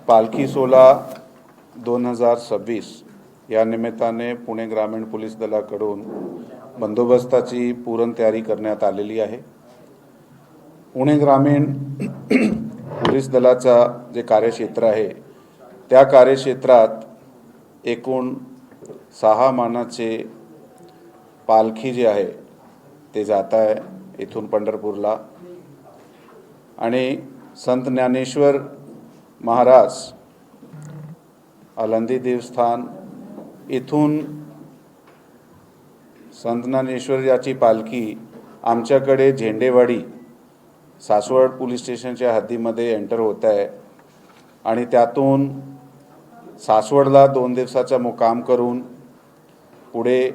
पालखी सोहळा 2026 या निमित्ताने पुणे ग्रामीण पोलीस दलाकडून बंदोबस्ताची पूर्ण तयारी करण्यात आलेली आहे। पुणे ग्रामीण पोलीस दलाचा जे कार्यक्षेत्र आहे त्या कार्यक्षेत्रात एकूण 6 मानाचे पालखी जे आहे ते जात आहे इथून पंढरपूरला आणि संत ज्ञानेश्वर महाराज आळंदी देवस्थान इथून संत ज्ञानेश्वर याची पालखी आमच्याकडे झेंडेवाडी सासवड पोलीस स्टेशनच्या हद्दीमध्ये एंटर होत आहे आणि त्यातून सासवडला 2 दिवसाचा मुक्काम करून पुढे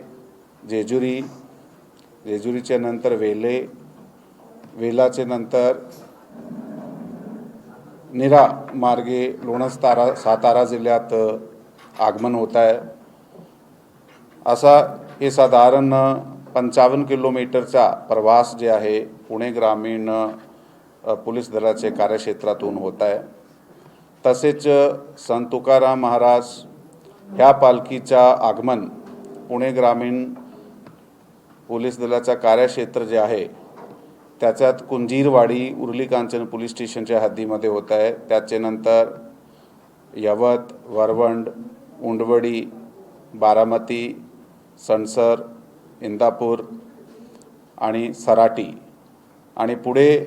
जेजुरीच्या नंतर वेलाचे नंतर नीरा मार्गे लोणंद सातारा जिल्ह्यात आगमन होत आहे। असा हे साधारण 55 किलोमीटरचा प्रवास जे आहे पुणे ग्रामीण पोलीस दलाचे कार्यक्षेत्रातून होत आहे। तसेच संत तुकाराम महाराज ह्या पालखीचा आगमन पुणे ग्रामीण पोलीस दलाचा कार्यक्षेत्र जे आहे त्याच्यात कुंजीरवाडी उर्ली कांचन पोलीस स्टेशनच्या हद्दीमध्ये होत आहे। त्याचे नंतर यवत, वरवंड, उंडवडी, बारामती, सणसर, इंदापूर आणि सराटी आणि पुढे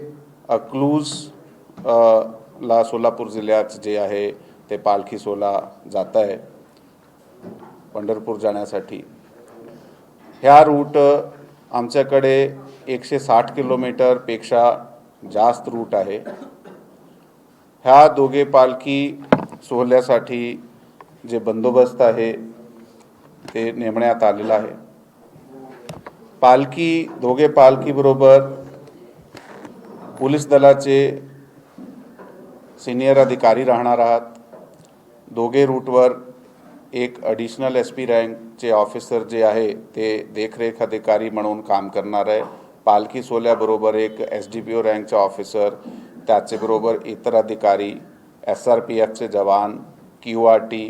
अकलूज ला सोलापूर जिल्ह्यात जे आहे ते पालखी सोहळा जात आहे पंढरपूर जाण्यासाठी। ह्या रूट आमच्याकडे 160 किलोमीटर पेक्षा जास्त रूट आहे। ह्या दोघे पालखी सोहळ्यासाठी जे बंदोबस्त आहे ते नेमण्यात आलेला आहे। दोघे पालखी बरोबर पोलीस दलाचे सिनियर अधिकारी राहणार आहात। दोघे रूटवर एक ॲडिशनल SP रँकचे ऑफिसर जे आहे ते देखरेख अधिकारी म्हणून काम करणार आहे। पालखी सोहळ्याबरोबर एक SDPO रँकचा ऑफिसर, त्याचबरोबर इतर अधिकारी, SRPFचे जवान, QRT,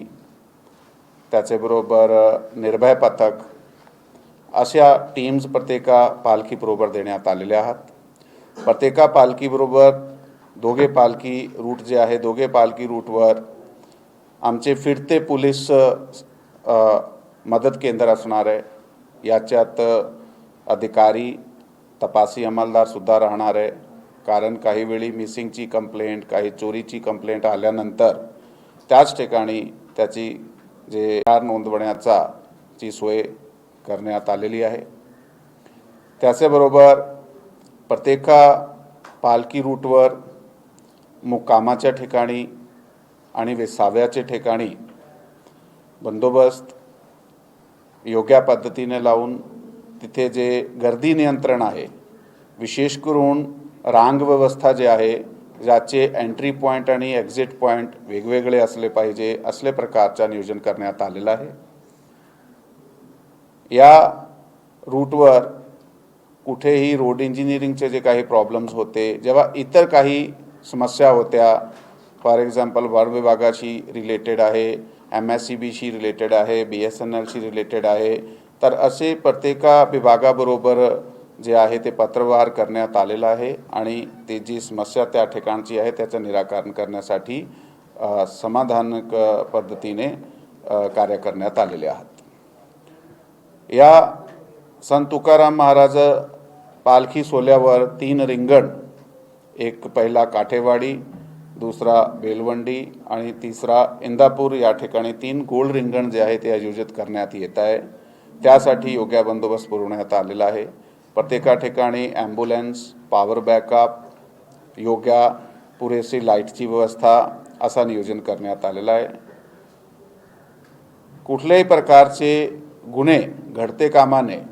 त्याचबरोबर निर्भय पथक अशा टीम्स प्रत्येका पालखीबरोबर देण्यात आलेल्या आहेत। प्रत्येका पालखीबरोबर दोघे पालखी रूट जे आहे दोघे पालखी रूटवर आमचे फिरते पोलीस मदत केंद्र असणार आहे। याच्यात अधिकारी, तपासी अंमलदार सुद्धा राहणार आहे, कारण काही वेळी मिसिंगची कंप्लेंट, काही चोरीची कंप्लेंट आल्यानंतर त्याच ठिकाणी त्याची जे नोंदवण्याची सोय करण्यात आलेली आहे। त्याचबरोबर प्रत्येका पालखी रूटवर मुक्कामाच्या ठिकाणी आणि विसाव्याच्या ठिकाणी बंदोबस्त योग्य पद्धतीने लावून तिथे जे गर्दी नियंत्रण आहे, विशेष करून रांग व्यवस्था जे आहे ज्याचे एंट्री पॉइंट आणि एक्झिट पॉइंट वेगवेगळे असले पाहिजे असले प्रकारचा नियोजन करण्यात आलेला आहे। या रूटवर कुठेही रोड इंजिनिअरिंगचे जे काही प्रॉब्लेम्स होते, जेव्हा इतर काही समस्या होत्या, फॉर एक्झाम्पल वन विभागाशी रिलेटेड आहे, MSCBशी रिलेटेड आहे, BSNLशी रिलेटेड आहे, तर असे प्रत्येका विभागाबरोबर जे आहे ते पत्रव्यवहार करण्यात आलेला आहे आणि ते जी समस्या त्या ठिकाणची आहे त्याचं निराकरण करण्यासाठी समाधानक पद्धतीने कार्य करण्यात आलेले आहेत। या संत तुकाराम महाराज पालखी सोहळ्यावर 3 रिंगण, एक पहिला काठेवाडी, दुसरा बेलवंडी आणि तिसरा इंदापूर या ठिकाणी 3 गोल रिंगण जे आहे ते आयोजित करण्यात येत आहे। त्यासाठी योग्य बंदोबस्त पुरवण्यात आलेला आहे। प्रत्येका ठिकाणी ॲम्ब्युलन्स, पॉवर बॅकअप, योग्य पुरेशी लाईटची व्यवस्था असा नियोजन करण्यात आलेला आहे। कुठल्याही प्रकारचे गुन्हे घडते कामा नये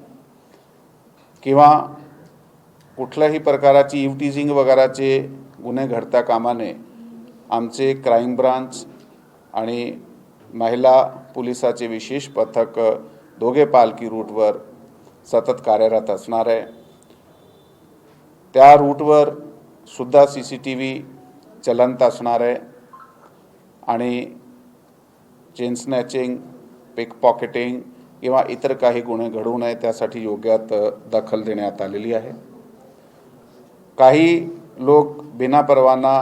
किंवा कुठल्याही प्रकाराची इव्हटीजिंग वगैरेचे गुन्हे घडता कामा नये आमचे क्राईम ब्रांच आणि महिला पोलिसाचे विशेष पथक दोघे पालखी रूटवर सतत कार्यरत असणार आहे। त्या रूटवर सुद्धा CCTV चलंत असणार आहे। आणि चेन स्नॅचिंग, पिक पॉकेटिंग किंवा इतर काही गुन्हे घडू नये त्यासाठी योग्य दखल देण्यात आलेली आहे. काही लोक बिना परवाना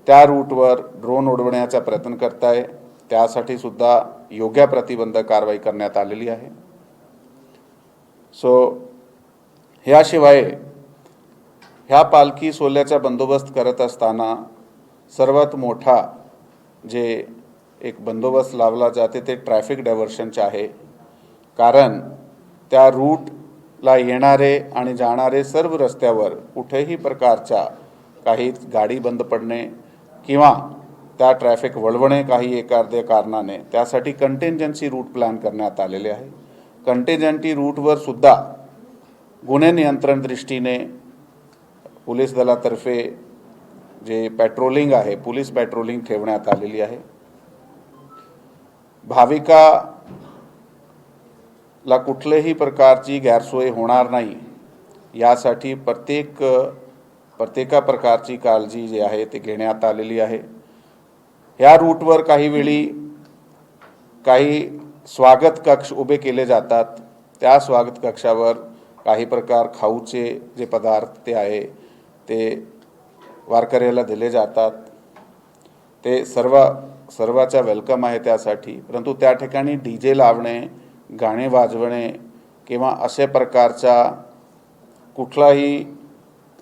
त्या रूटवर ड्रोन उडवण्याचा प्रयत्न करत आहे, त्यासाठी सुद्धा योग्य प्रतिबंधक कारवाई करण्यात आलेली आहे. ह्याशिवाय ह्या पालखी सोहळ्याचा बंदोबस्त करत असताना सर्वात मोठा जे एक बंदोबस्त लावला जाते ते ट्रॅफिक डायव्हर्शनचे आहे. कारण त्या रूटला येणारे आणि जाणारे सर्व रस्त्यावर कुठेही प्रकारच्या काही गाडी बंद पडणे किंवा त्या ट्रॅफिक वळवणे काही एखाद्या कारणाने, त्यासाठी कंटिंजन्सी रूट प्लॅन करण्यात आलेले आहे. कंटिंजन्सी रूटवर सुद्धा गुन्हे नियंत्रण दृष्टीने पोलीस दलातर्फे जे पेट्रोलिंग आहे, पोलीस पेट्रोलिंग ठेवण्यात आलेली आहे. भाविकाला कुठल्याही प्रकारची गैरसोय होणार नाही यासाठी प्रत्येका प्रकारची काळजी जी आहे ती घेण्यात आलेली आहे. ह्या रूटवर काही वेळी काही स्वागत कक्ष उभे केले जातात. त्या स्वागत कक्षावर काही प्रकार खाऊचे जे पदार्थ ते आहे ते वारकऱ्याला दिले जातात. ते सर्वाचा वेलकम आहे त्यासाठी. परंतु त्या ठिकाणी DJ लावणे, गाणे वाजवणे किंवा अशा प्रकारचा कुठलाही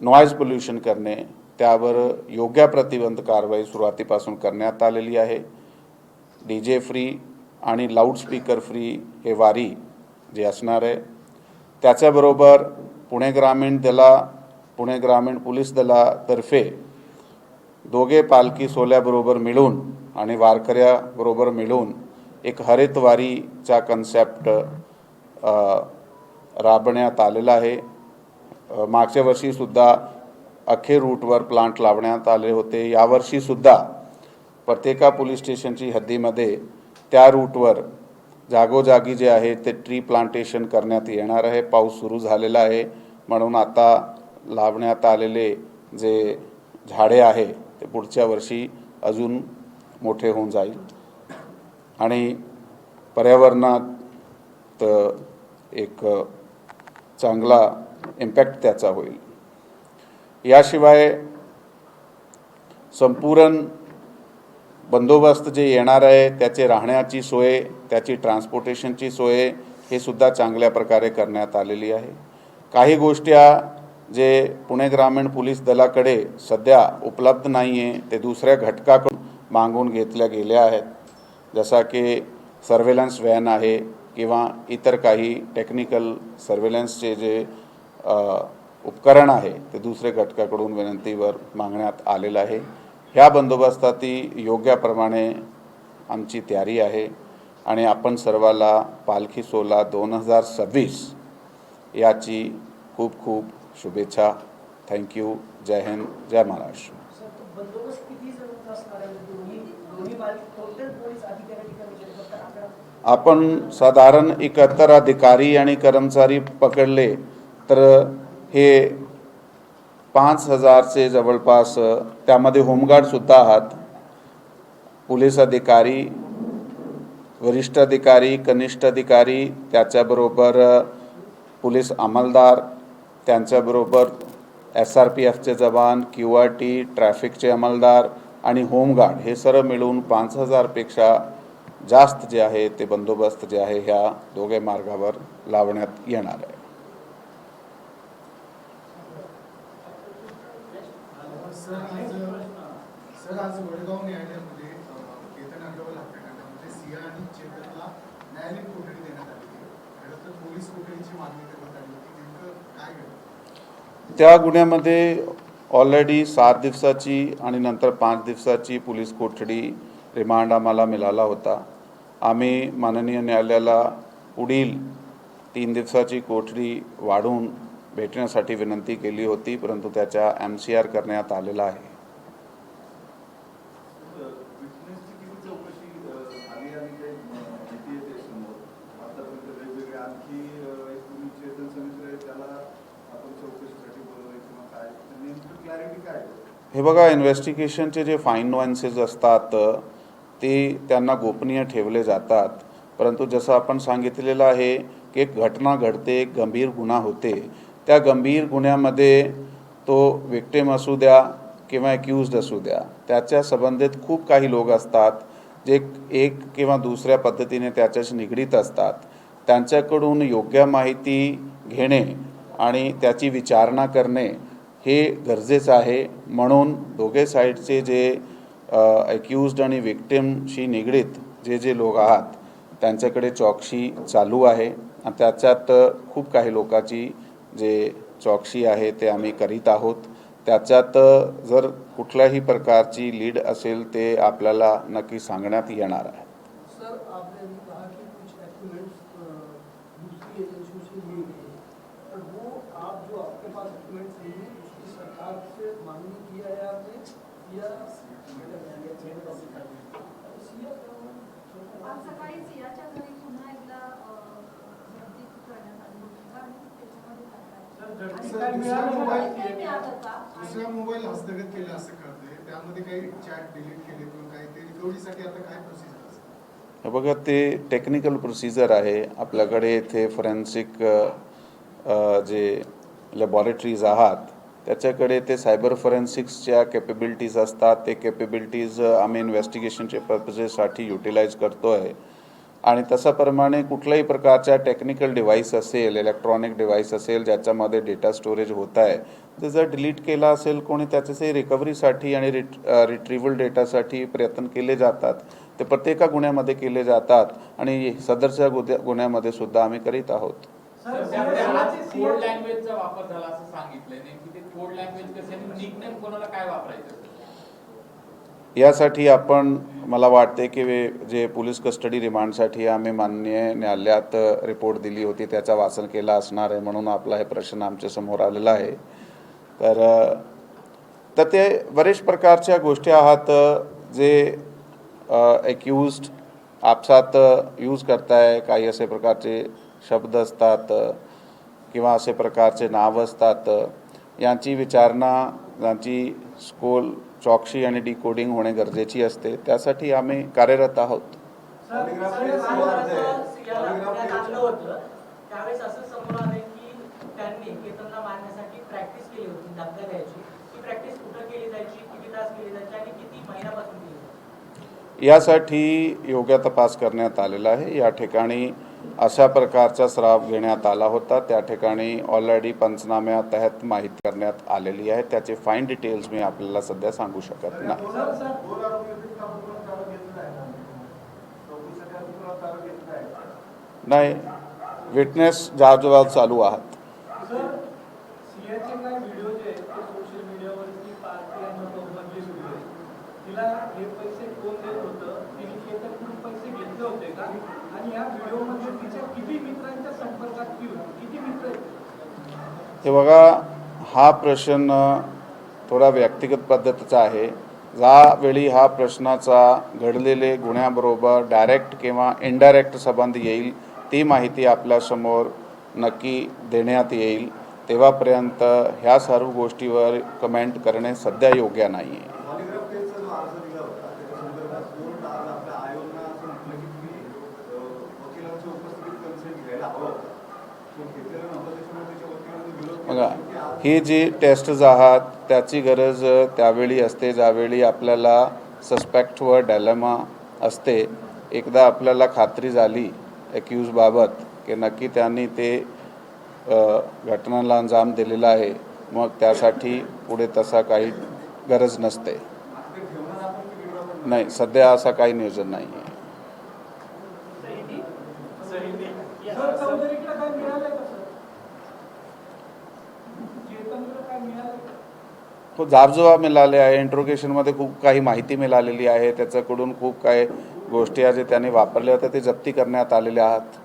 नॉईज पोल्युशन करणे त्यावर योग्य प्रतिबंध कारवाई सुरुवातीपासून करण्यात आलेली आहे. DJ फ्री आणि लाऊडस्पीकर फ्री हे वारी जे असणार आहे. त्याच्याबरोबर पुणे ग्रामीण पोलीस दलातर्फे दोघे पालखी सोहळ्याबरोबर मिळून आणि वारकऱ्याबरोबर मिळून एक हरित वारीचा कन्सेप्ट राबवण्यात आलेला आहे. मागच्या वर्षीसुद्धा अख्खे रूटवर प्लांट लावण्यात आले होते. यावर्षीसुद्धा प्रत्येका पोलीस स्टेशनची हद्दीमध्ये त्या रूटवर जागोजागी जे आहे ते ट्री प्लांटेशन करण्यात येणार आहे. पाऊस सुरू झालेला आहे म्हणून आता लावण्यात आलेले जे झाडे आहे ते पुढच्या वर्षी अजून मोठे होऊन जाईल आणि पर्यावरणात एक चांगला इम्पॅक्ट त्याचा होईल. याशिवाय संपूर्ण बंदोबस्त जे येणार आहे त्याचे राहण्याची सोय, त्याची ट्रान्सपोर्टेशनची सोय हे सुद्धा चांगल्या प्रकारे करण्यात आलेली आहे. काही गोष्टी जे पुणे ग्रामीण पोलीस दलाकडे सध्या उपलब्ध नाही आहे ते दुसऱ्या घटकाकडून मागून घेतल्या गेल्या आहेत. जसा की सर्वेलन्स व्हॅन आहे किंवा इतर काही टेक्निकल सर्वेलन्सचे जे उपकरण आहे ते दुसऱ्या घटकाकडून विनंतीवर मागण्यात आलेलं आहे. ह्या बंदोबस्ताती योग्यप्रमाणे आमची तयारी आहे आणि आपण सर्वाला पालखी सोहळा 2026 याची खूप खूप शुभेच्छा. थँक्यू. जय हिंद, जय महाराष्ट्र. आपण साधारण 71 अधिकारी आणि कर्मचारी पकडले तर हे 5000चे जवळपास, त्यामध्ये होमगार्डसुद्धा आहात, पोलीस अधिकारी, वरिष्ठ अधिकारी, कनिष्ठ अधिकारी, त्याच्याबरोबर पोलीस अंमलदार, त्यांच्याबरोबर SRPFचे जवान, QRT, ट्रॅफिकचे अंमलदार आणि होमगार्ड हे सर्व मिळून 5000पेक्षा जास्त जे आहे ते बंदोबस्त जे आहे ह्या दोघे मार्गावर लावण्यात येणार आहे. सर आज वडगाव न्यायालयामध्ये केतन अग्रवाल हत्याकांडामध्ये सिया आणि चेतनला न्यायालयीन कोठडी देण्यात आली होती. खरं तर पोलीस कोठडीची मागणी करण्यात आली होती. नेमकं काय घडलं? त्या गुन्ह्यामध्ये ऑलरेडी 7 दिवसाची आणि नंतर 5 दिवसाची पोलीस कोठडी रिमांड आम्हाला मिळाला होता. आम्ही माननीय न्यायालयाला पुढील 3 दिवसाची कोठडी वाढवून भेटण्यासाठी विनंती केली होती, परंतु त्याचा MCR करण्यात आलेला आहे. हे बघा, इन्व्हेस्टिगेशनचे जे फाईन नुएन्सेस असतात ते त्यांना गोपनीय ठेवले जातात. परंतु जसं आपण सांगितलेलं आहे की एक घटना घडते, एक गंभीर गुन्हा होते, त्या गंभीर गुन्ह्यामध्ये तो विक्टिम असू द्या किंवा ॲक्युज्ड असू द्या, त्याच्या संबंधित खूप काही लोक असतात जे एक किंवा दुसऱ्या पद्धतीने त्याच्याशी निगडीत असतात. त्यांच्याकडून योग्य माहिती घेणे आणि त्याची विचारणा करणे हे गरजेचं आहे. म्हणून दोघे साईडचे जे ॲक्युज्ड आणि विक्टिमशी निगडीत जे लोक आहात त्यांच्याकडे चौकशी चालू आहे आणि त्याच्यात खूप काही लोकांची जे चौकशी आहे ते आम्ही करीत आहोत. त्याच्यात जर कुठल्याही प्रकारची लीड असेल ते आपल्याला नक्की सांगण्यात येणार आहे. सर, आपने अभी कहा कि कुछ डॉक्यूमेंट्स दूसरी एजेंसियों से लिए गए, पर वो आप जो आपके पास डॉक्यूमेंट्स लिए उसकी सरकार से मांगनी किया है आपने या आज सकाळी सियाच्या घरी पुन्हा एकदा गर्दी करण्यात आली होती का आणि त्याच्यामध्ये दुसरा मोबाईल हस्तगत केला असं कळतंय, त्यामध्ये काही चॅट डिलीट केले किंवा काही ते रिकव्हरीसाठी आता काय प्रोसिजर असेल? बघा, ते टेक्निकल प्रोसिजर आहे. आपल्याकडे इथे फॉरेन्सिक जे लॅबॉरेटरीज आहात त्याच्याकडे ते सायबर फॉरेन्सिक्सच्या कॅपेबिलिटीज असतात. ते कॅपेबिलिटीज आम्ही इन्व्हेस्टिगेशनच्या पर्पजेससाठी युटिलाइज करतो आहे. आणि तशाप्रमाणे कुठल्याही प्रकारच्या टेक्निकल डिव्हाइस असेल, इलेक्ट्रॉनिक डिव्हाइस असेल ज्याच्यामध्ये डेटा स्टोरेज होत आहे, ते जर डिलीट केला असेल कोणी त्याचे रिकव्हरीसाठी आणि रिट्रीवल डेटासाठी प्रयत्न केले जातात. ते प्रत्येक गुन्ह्यामध्ये केले जातात आणि सदरच्या गुन्ह्यामध्ये सुद्धा आम्ही करीत आहोत. कोड लँग्वेजचा वापर झाला असं सांगितलंय. नेमकी ते कोड लँग्वेज कसे आणि निकनेम कोणाला काय वापरायचं यासाठी आपण मला वाटते की जे पोलीस कस्टडी रिमांडसाठी आम्ही माननीय न्यायालयात रिपोर्ट दिली होती त्याचा वाचन केला असणार आहे, म्हणून आपला हे प्रश्न आमच्या समोर आलेला आहे. तर ते बरेच प्रकारच्या गोष्टी आहात जे ॲक्युज्ड आपसात यूज करताय. काही असे प्रकारचे शब्द असतात किंवा असे प्रकारचे नाव असतात. यांची विचारणा, यांची सखोल चौकशी आणि डिकोडिंग होणे गरजेची असते. त्यासाठी आम्ही कार्यरत आहोत. त्यावेळेस असं समोर आलं की त्यांनी केतनला मारण्यासाठी प्रॅक्टिस केली होती, धमक्या द्यायची. ती प्रॅक्टिस कुठं केली जायची, किती तास केली जायची आणि किती महिन्यापासून केली जायची? यासाठी योग्य तपास करण्यात आलेला आहे. या ठिकाणी अशा प्रकारचा सराव घेण्यात आला होता. त्या ठिकाणी ऑलरेडी पंचनाम्यातहत माहिती करण्यात आलेली आहे. त्याचे फाईन डिटेल्स मी आपल्याला सध्या सांगू शकत नाही. नाही, विटनेस जाजवाब चालू आहात. हे बघा, हा प्रश्न थोडा व्यक्तिगत पद्धतीचा आहे. ज्यावेळी हा प्रश्नाचा घडलेले गुन्ह्याबरोबर डायरेक्ट किंवा इनडायरेक्ट संबंध येईल ती माहिती आपल्यासमोर नक्की देण्यात येईल. तेव्हापर्यंत ह्या सर्व गोष्टीवर कमेंट करणे सध्या योग्य नाही आहे. बघा, ही जी टेस्ट्स आहात त्याची गरज त्यावेळी असते ज्यावेळी आपल्याला सस्पेक्टवर डायलेमा असते. एकदा आपल्याला खात्री झाली ॲक्यूजबाबत की नक्की त्यांनी ते घटनाला अंजाम दिलेला आहे, मग त्यासाठी पुढे तसा काही गरज नसते. नाही, सध्या असा काही नियोजन नाही आहे. तो जाबजबाब मिळाले आहे. इंट्रोगेशनमध्ये खूप काही माहिती मिळालेली आहे. त्याच्याकडून खूप काही गोष्टी आहे जे त्यांनी वापरल्या होत्या ते जप्ती करण्यात आलेल्या आहात.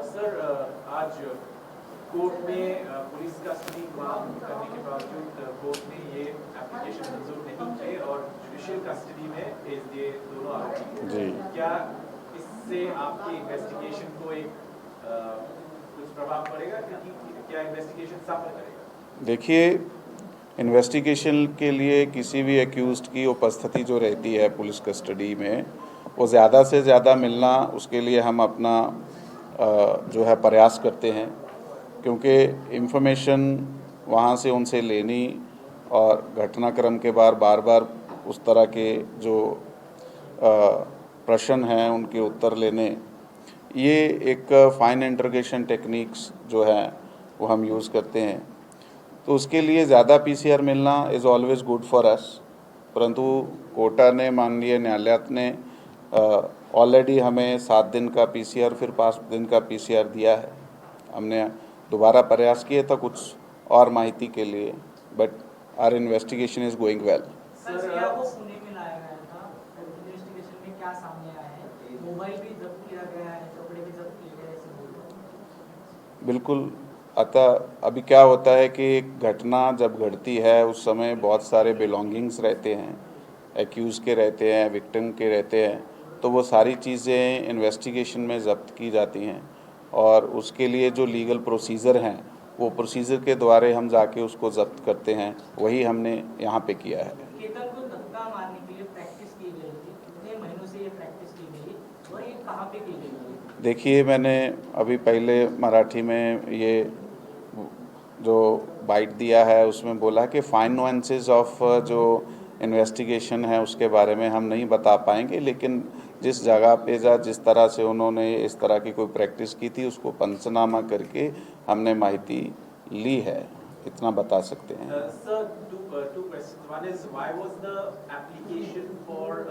सर, आज कोर्ट में पुलिस कस्टडी मांग करने के बावजूद कोर्ट ने ये एप्लीकेशन मंजूर नहीं किए और जुडिशियल कस्टडी में भेज दिए दोनों आरोपी जी, क्या इससे आपकी इन्वेस्टिगेशन को एक कुछ प्रभाव पड़ेगा, क्योंकि क्या इन्वेस्टिगेशन सफल करेगा? देखिए, इन्वेस्टिगेशन के लिए किसी भी एक्यूज्ड की उपस्थिति जो रहती है पुलिस कस्टडी में, वो ज़्यादा से ज़्यादा मिलना, उसके लिए हम अपना जो है प्रयास करते हैं, क्योंकि इंफॉर्मेशन वहाँ से उनसे लेनी और घटनाक्रम के बार बार उस तरह के जो प्रश्न हैं उनके उत्तर लेने, ये एक फाइन इंटरोगेशन टेक्निक्स जो है वो हम यूज़ करते हैं। तो उसके लिए ज़्यादा पीसीआर मिलना is always good for us, परंतु कोटा ने, माननीय न्यायालय ने ऑलरेडी हमें 7 दिन का पीसीआर फिर 5 दिन का पीसीआर दिया है। हमने दोबारा प्रयास किए था कुछ और माहिती के लिए, but our investigation is going well. Sir Siya को पुणे में लाया गया था, इन्वेस्टिगेशन में क्या सामने आया है? मोबाइल भी जब्त किया गया है, कपड़े भी जब्त किए गए, ऐसे बोल रहे हैं। बिल्कुल। अतः अभी क्या होता है कि एक घटना जब घटती है उस समय बहुत सारे बिलोंगिंग्स रहते हैं, एक्यूज़ के रहते हैं, विक्टिम के रहते हैं, तो वो सारी चीज़ें इन्वेस्टिगेशन में ज़ब्त की जाती हैं और उसके लिए जो लीगल प्रोसीजर हैं वो प्रोसीजर के द्वारा हम जाके उसको ज़ब्त करते हैं। वही हमने यहाँ पे किया है। केतन को धक्का मारने के लिए प्रैक्टिस की गई थी, कितने महीनों से ये प्रैक्टिस की गई और ये कहाँ पे की गई? देखिए, मैंने अभी पहले मराठी में ये जो बाइट दिया है उसमें बोला कि फाइन नुएंसेस ऑफ जो इन्वेस्टिगेशन है उसके बारे में हम नहीं बता पाएंगे, लेकिन जिस जगह पे जिस तरह से उन्होंने इस तरह की कोई प्रैक्टिस की थी उसको पंचनामा करके हमने माहिती ली है, इतना बता सकते हैं। Sir, two questions. One is, why was the application for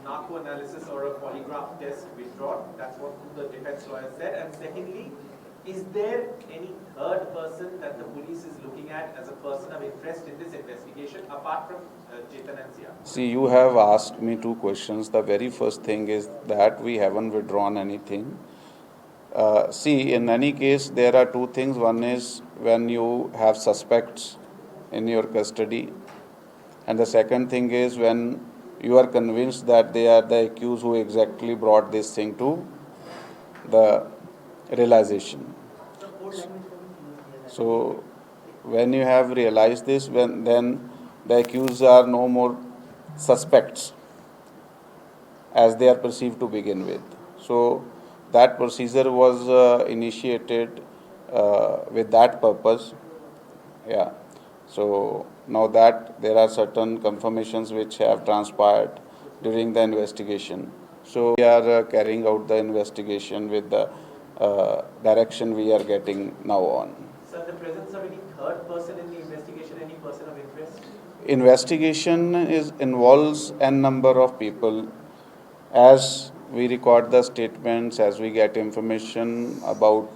narco analysis or a polygraph test withdrawn? That's what the defense lawyer said. And secondly, is there any third person that the police is looking at as a person of interest in this investigation apart from Chetan and Sia? See, you have asked me 2 questions. The very first thing is that we haven't withdrawn anything. See, in any case, there are 2 things. One is when you have suspects in your custody, and the second thing is when you are convinced that they are the accused who exactly brought this thing to the realization. So, when you have realized this, then the accused are no more suspects as they are perceived to begin with. So, that procedure was initiated with that purpose. Yeah. So now that there are certain confirmations which have transpired during the investigation, so we are carrying out the investigation with the direction we are getting now on. Sir, the presence of any third person in the investigation, any person of interest? Investigation involves n number of people. As we record the statements, as we get information about,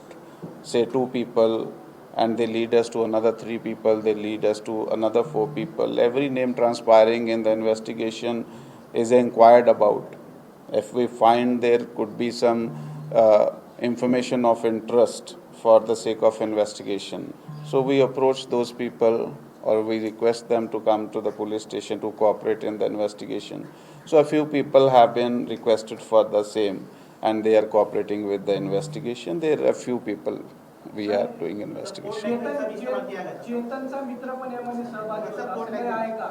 say, 2 people, and they lead us to another 3 people, they lead us to another 4 people. Every name transpiring in the investigation is inquired about. If we find there could be some information of interest for the sake of investigation, so we approach those people or we request them to come to the police station to cooperate in the investigation. So a few people have been requested for the same and they are cooperating with the investigation. There are a few people we are doing investigation. चेतनचा मित्र पण यामध्ये सहभागी होता, असं आहे का?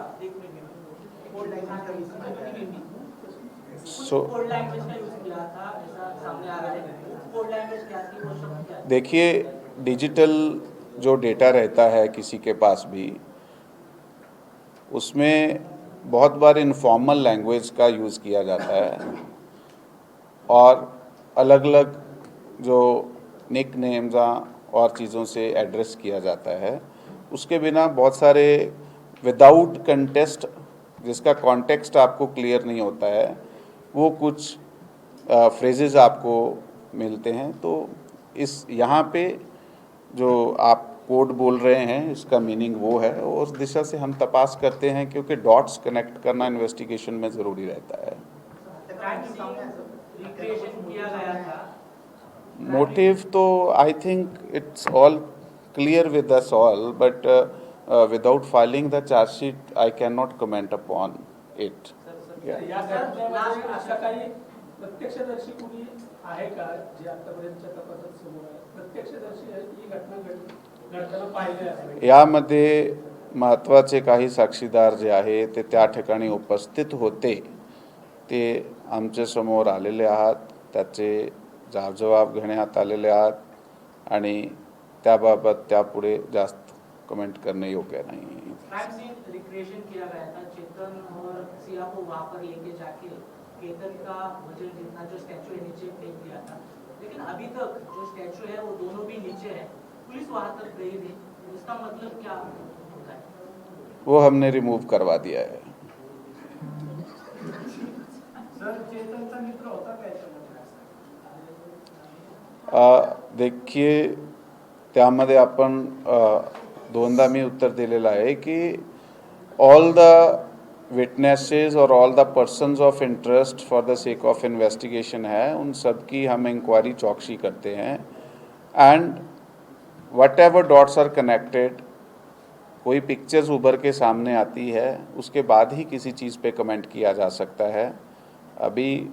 So code language का use KIA था, ऐसा सामने आ रहा है। कोड लैंग्वेज क्या थी, वो शब्द क्या है? देखिए, डिजिटल जो डेटा रहता है किसी के पास भी, उसमें बहुत बार इनफॉर्मल लैंग्वेज का यूज़ किया जाता है और अलग अलग जो निक नेम्स और चीज़ों से एड्रेस किया जाता है। उसके बिना बहुत सारे विदाउट कंटेस्ट, जिसका कॉन्टेक्स्ट आपको क्लियर नहीं होता है, वो कुछ फ्रेजेस आपको मिलते हैं। तो इस यहाँ पे जो आप कोड बोल रहे हैं इसका मीनिंग वो है और उस दिशा से हम तपास करते हैं, क्योंकि डॉट्स कनेक्ट करना इन्वेस्टिगेशन में ज़रूरी रहता है। रिक्रिएशन किया गया था। मोटिव तो I think it's all clear with us all, but without filing the chargesheet I can not comment upon it. या घटनेमध्ये अशा काही प्रत्यक्षदर्शी कुणी आहे का जे आतापर्यंतच्या तपासात समोर आहे? प्रत्यक्षदर्शी ही घटना घडताना पाहिले आहे? यामध्ये महत्त्वाचे काही साक्षीदार जे आहे ते त्या ठिकाणी उपस्थित होते ते आमच्या समोर आलेले आहात, त्याचे जाबजबाब घेण्यात आलेले आहात आणि त्याबाबत त्यापुढे जास्त कमेंट करणे योग्य नहीं है। क्राइम सीन रिक्रिएशन किया गया था, चेतन और सिया को वहां पर लेके जाके केतन का वजन जितना जो स्टैचू है नीचे फेंक दिया था, लेकिन अभी तक जो स्टैचू है वो दोनों भी नीचे है, पुलिस वहां तक गई नहीं, इसका मतलब क्या होता है? वो हमने रिमूव करवा दिया है। सर चेतनचा मित्र होता काय याच्यामध्ये? देखिए त्यामध्ये आपण दोनदा मी उत्तर दिलेलं आहे की ऑल द विटनेसेस और all the persons of interest for the sake of investigation है, उन सब की हम इंक्वायरी चौकसी करते हैं एंड वट एवर डॉट्स आर कनेक्टेड, कोई पिक्चर्स उभर के सामने आती है उसके बाद ही किसी चीज़ पे कमेंट किया जा सकता है। अभी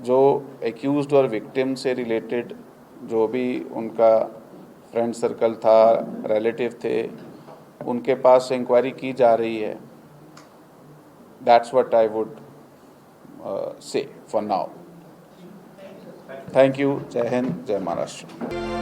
जो एक्यूज्ड और विक्टिम से रिलेटेड जो भी उनका फ्रेंड सर्कल था, रिलेटिव थे, उनके पास इंक्वायरी की जा रही है। That's what I would say for now. Thank you. जय हिंद, जय महाराष्ट्र।